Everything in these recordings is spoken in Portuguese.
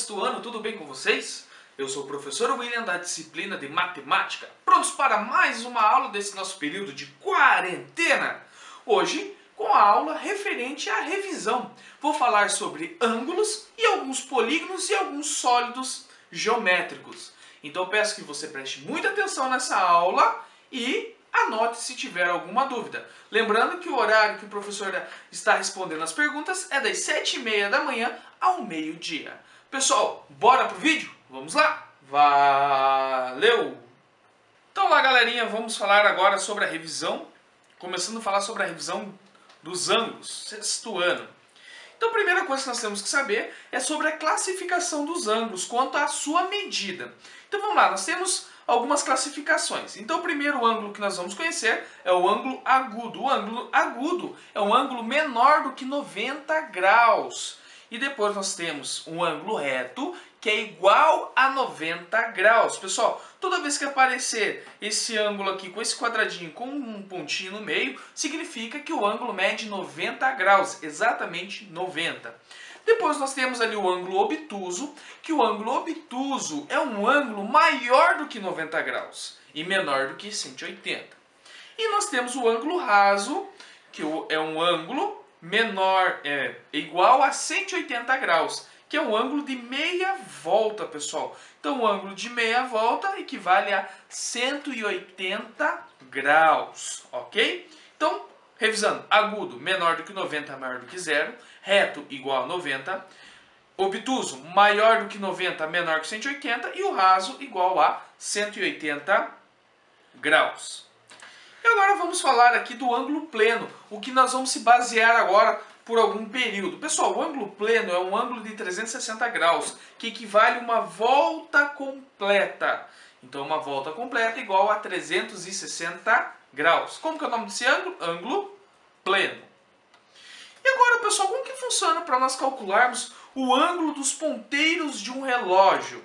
sexto ano, tudo bem com vocês? Eu sou o professor William da disciplina de Matemática, prontos para mais uma aula desse nosso período de quarentena. Hoje, com a aula referente à revisão, vou falar sobre ângulos e alguns polígonos e alguns sólidos geométricos. Então peço que você preste muita atenção nessa aula e anote se tiver alguma dúvida. Lembrando que o horário que o professor está respondendo as perguntas é das 7h30 da manhã ao meio-dia. Pessoal, bora pro vídeo? Vamos lá? Valeu! Então lá, galerinha, vamos falar agora sobre a revisão. Começando a falar sobre a revisão dos ângulos, sexto ano. Então a primeira coisa que nós temos que saber é sobre a classificação dos ângulos quanto à sua medida. Então vamos lá, nós temos algumas classificações. Então o primeiro ângulo que nós vamos conhecer é o ângulo agudo. O ângulo agudo é um ângulo menor do que 90 graus. E depois nós temos um ângulo reto, que é igual a 90 graus. Pessoal, toda vez que aparecer esse ângulo aqui com esse quadradinho com um pontinho no meio, significa que o ângulo mede 90 graus, exatamente 90. Depois nós temos ali o ângulo obtuso, que o ângulo obtuso é um ângulo maior do que 90 graus e menor do que 180. E nós temos o ângulo raso, que é um ângulo menor, igual a 180 graus, que é um ângulo de meia volta, pessoal. Então o ângulo de meia volta equivale a 180 graus, ok? Então, revisando, agudo menor do que 90, maior do que zero, reto igual a 90, obtuso maior do que 90, menor que 180 e o raso igual a 180 graus. E agora vamos falar aqui do ângulo pleno, o que nós vamos se basear agora por algum período. Pessoal, o ângulo pleno é um ângulo de 360 graus, que equivale a uma volta completa. Então uma volta completa é igual a 360 graus. Como que é o nome desse ângulo? Ângulo pleno. E agora, pessoal, como que funciona para nós calcularmos o ângulo dos ponteiros de um relógio?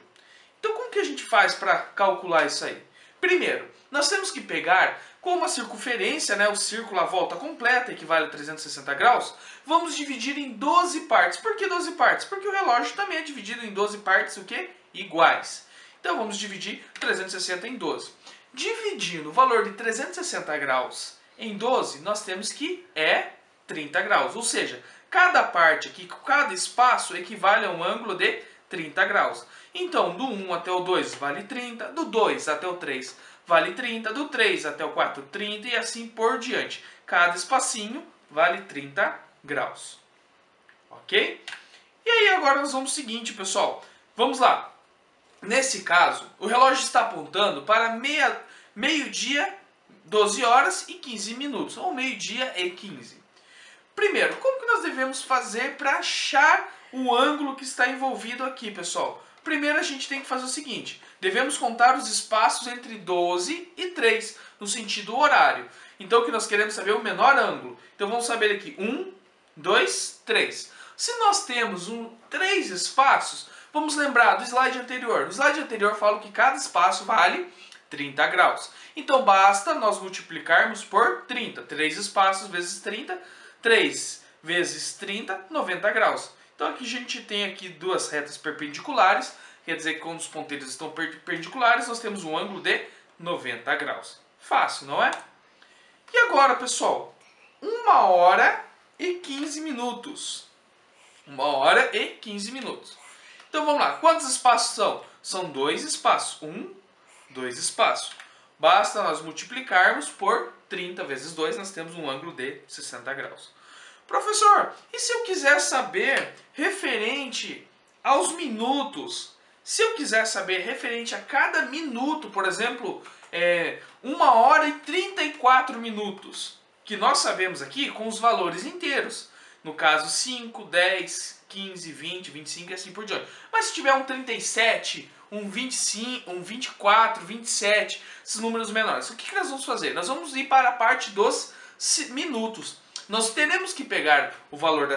Então como que a gente faz para calcular isso aí? Primeiro, nós temos que pegar como a circunferência, o círculo, a volta completa, equivale a 360 graus, vamos dividir em 12 partes. Por que 12 partes? Porque o relógio também é dividido em 12 partes o quê? Iguais. Então vamos dividir 360 em 12. Dividindo o valor de 360 graus em 12, nós temos que é 30 graus. Ou seja, cada parte aqui, cada espaço equivale a um ângulo de 30 graus. Então, do 1 até o 2 vale 30, do 2 até o 3 vale 30, do 3 até o 4, 30 e assim por diante. Cada espacinho vale 30 graus. Ok? E aí agora nós vamos ao seguinte, pessoal. Vamos lá. Nesse caso, o relógio está apontando para meio-dia, 12 horas e 15 minutos. Ou meio-dia e 15. Primeiro, como que nós devemos fazer para achar o ângulo que está envolvido aqui, pessoal? Primeiro a gente tem que fazer o seguinte, devemos contar os espaços entre 12 e 3, no sentido horário. Então o que nós queremos saber é o menor ângulo. Então vamos saber aqui, 1, 2, 3. Se nós temos 3 espaços, vamos lembrar do slide anterior. No slide anterior falo que cada espaço vale 30 graus. Então basta nós multiplicarmos por 30. 3 espaços vezes 30, 3 vezes 30, 90 graus. Então aqui a gente tem aqui duas retas perpendiculares, quer dizer que quando os ponteiros estão perpendiculares, nós temos um ângulo de 90 graus. Fácil, não é? E agora, pessoal, 1 hora e 15 minutos. 1 hora e 15 minutos. Então vamos lá, quantos espaços são? São 2 espaços, 2 espaços. Basta nós multiplicarmos por 30 vezes 2, nós temos um ângulo de 60 graus. Professor, e se eu quiser saber referente aos minutos? Se eu quiser saber referente a cada minuto, por exemplo, 1 hora e 34 minutos, que nós sabemos aqui com os valores inteiros. No caso, 5, 10, 15, 20, 25 e assim por diante. Mas se tiver um 37, um 25, um 24, 27, esses números menores, o que nós vamos fazer? Nós vamos ir para a parte dos minutos. Nós teremos que pegar o valor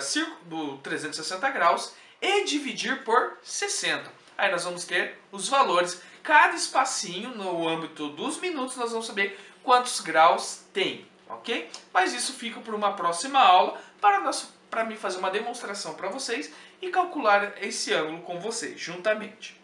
do 360 graus e dividir por 60. Aí nós vamos ter os valores. Cada espacinho no âmbito dos minutos nós vamos saber quantos graus tem, ok? Mas isso fica por uma próxima aula para mim fazer uma demonstração para vocês e calcular esse ângulo com você, juntamente.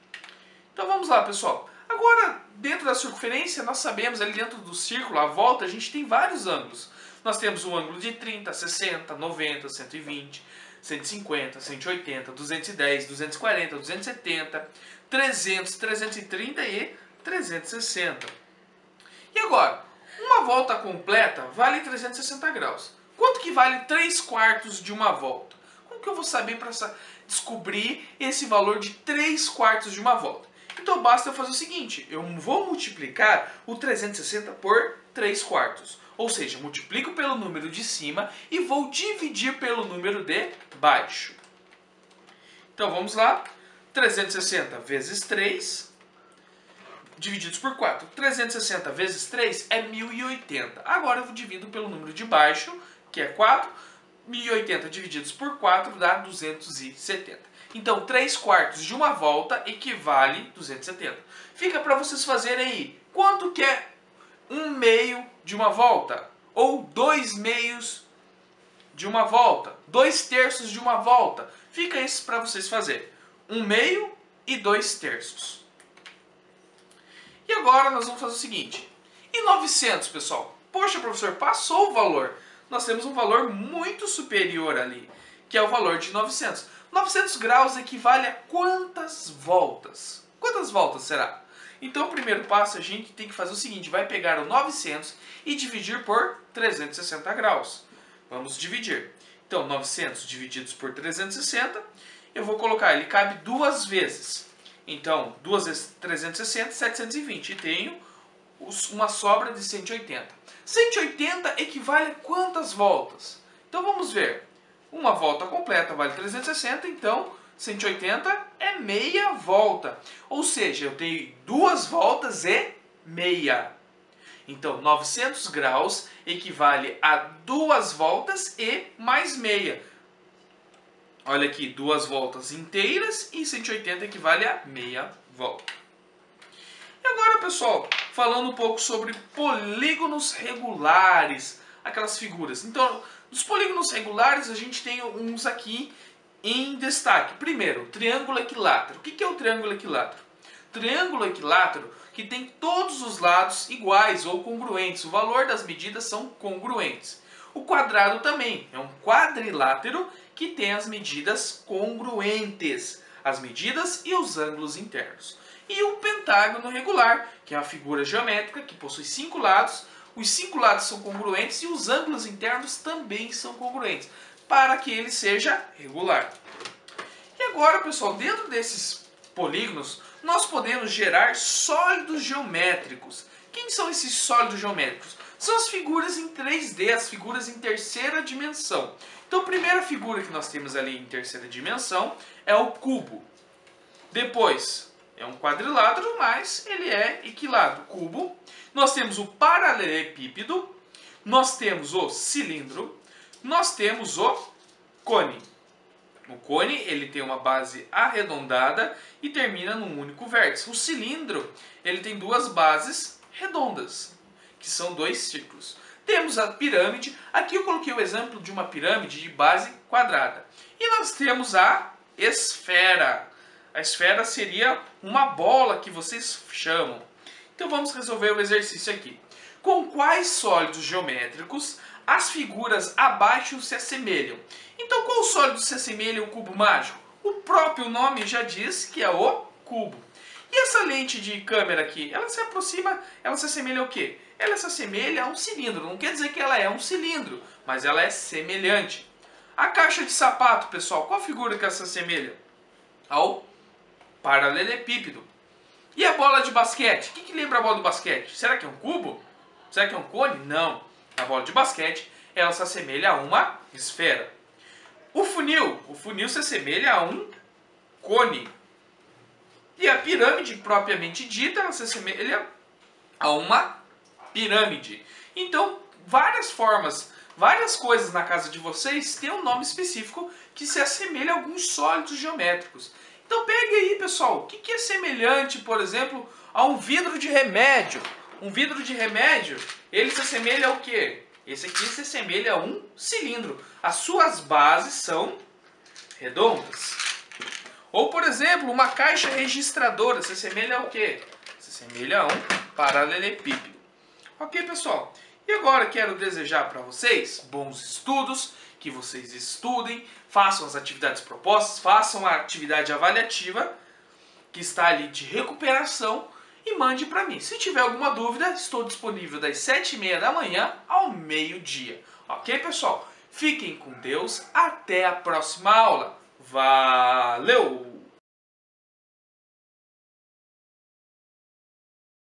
Então vamos lá, pessoal. Agora, dentro da circunferência, nós sabemos, ali dentro do círculo, à volta, a gente tem vários ângulos. Nós temos o ângulo de 30, 60, 90, 120, 150, 180, 210, 240, 270, 300, 330 e 360. E agora, uma volta completa vale 360 graus. Quanto que vale 3/4 de uma volta? Como que eu vou saber para descobrir esse valor de 3/4 de uma volta? Então basta eu fazer o seguinte, eu vou multiplicar o 360 por 3/4. Ou seja, multiplico pelo número de cima e vou dividir pelo número de baixo. Então vamos lá, 360 vezes 3, divididos por 4. 360 vezes 3 é 1080. Agora eu divido pelo número de baixo, que é 4. 1080 divididos por 4 dá 270. Então, 3/4 de uma volta equivale 270. Fica para vocês fazerem aí. Quanto que é 1/2 de uma volta? Ou 2/2 de uma volta? 2/3 de uma volta? Fica isso para vocês fazerem. 1/2 e 2/3. E agora nós vamos fazer o seguinte. E 900, pessoal? Poxa, professor, passou o valor. Nós temos um valor muito superior ali, que é o valor de 900. 900 graus equivale a quantas voltas? Quantas voltas será? Então, o primeiro passo a gente tem que fazer o seguinte, vai pegar o 900 e dividir por 360 graus. Vamos dividir. Então, 900 divididos por 360, eu vou colocar, ele cabe duas vezes. Então, 2 vezes 360, 720. E tenho uma sobra de 180. 180 equivale a quantas voltas? Então, vamos ver. Uma volta completa vale 360, então 180 é meia volta. Ou seja, eu tenho 2 voltas e meia. Então, 900 graus equivale a 2 voltas e mais meia. Olha aqui, 2 voltas inteiras e 180 equivale a meia volta. E agora, pessoal, falando um pouco sobre polígonos regulares, aquelas figuras. Então, dos polígonos regulares, a gente tem uns aqui em destaque. Primeiro, triângulo equilátero. O que é o triângulo equilátero? Triângulo equilátero que tem todos os lados iguais ou congruentes. O valor das medidas são congruentes. O quadrado também é um quadrilátero que tem as medidas congruentes. As medidas e os ângulos internos. E o pentágono regular, que é uma figura geométrica que possui 5 lados. Os 5 lados são congruentes e os ângulos internos também são congruentes, para que ele seja regular. E agora, pessoal, dentro desses polígonos, nós podemos gerar sólidos geométricos. Quem são esses sólidos geométricos? São as figuras em 3D, as figuras em terceira dimensão. Então, a primeira figura que nós temos ali em terceira dimensão é o cubo. Depois, é um quadrilátero, mas ele é equilátero, cubo. Nós temos o paralelepípedo, nós temos o cilindro, nós temos o cone. O cone ele tem uma base arredondada e termina num único vértice. O cilindro ele tem 2 bases redondas, que são 2 círculos. Temos a pirâmide, aqui eu coloquei o exemplo de uma pirâmide de base quadrada. E nós temos a esfera. A esfera seria uma bola que vocês chamam. Então vamos resolver o exercício aqui. Com quais sólidos geométricos as figuras abaixo se assemelham? Então qual sólido se assemelha ao cubo mágico? O próprio nome já diz que é o cubo. E essa lente de câmera aqui, ela se aproxima, ela se assemelha ao quê? Ela se assemelha a um cilindro. Não quer dizer que ela é um cilindro, mas ela é semelhante. A caixa de sapato, pessoal, qual figura que ela se assemelha? Ao paralelepípedo. E a bola de basquete? O que lembra a bola de basquete? Será que é um cubo? Será que é um cone? Não. A bola de basquete, ela se assemelha a uma esfera. O funil se assemelha a um cone. E a pirâmide, propriamente dita, ela se assemelha a uma pirâmide. Então, várias formas, várias coisas na casa de vocês têm um nome específico que se assemelha a alguns sólidos geométricos. Então pegue aí, pessoal, o que é semelhante, por exemplo, a um vidro de remédio? Um vidro de remédio, ele se assemelha ao quê? Esse aqui se assemelha a um cilindro. As suas bases são redondas. Ou, por exemplo, uma caixa registradora se assemelha ao quê? Se assemelha a um paralelepípedo. Ok, pessoal? E agora quero desejar para vocês bons estudos, que vocês estudem, façam as atividades propostas, façam a atividade avaliativa, que está ali de recuperação, e mande para mim. Se tiver alguma dúvida, estou disponível das 7h30 da manhã ao meio-dia. Ok, pessoal? Fiquem com Deus. Até a próxima aula. Valeu!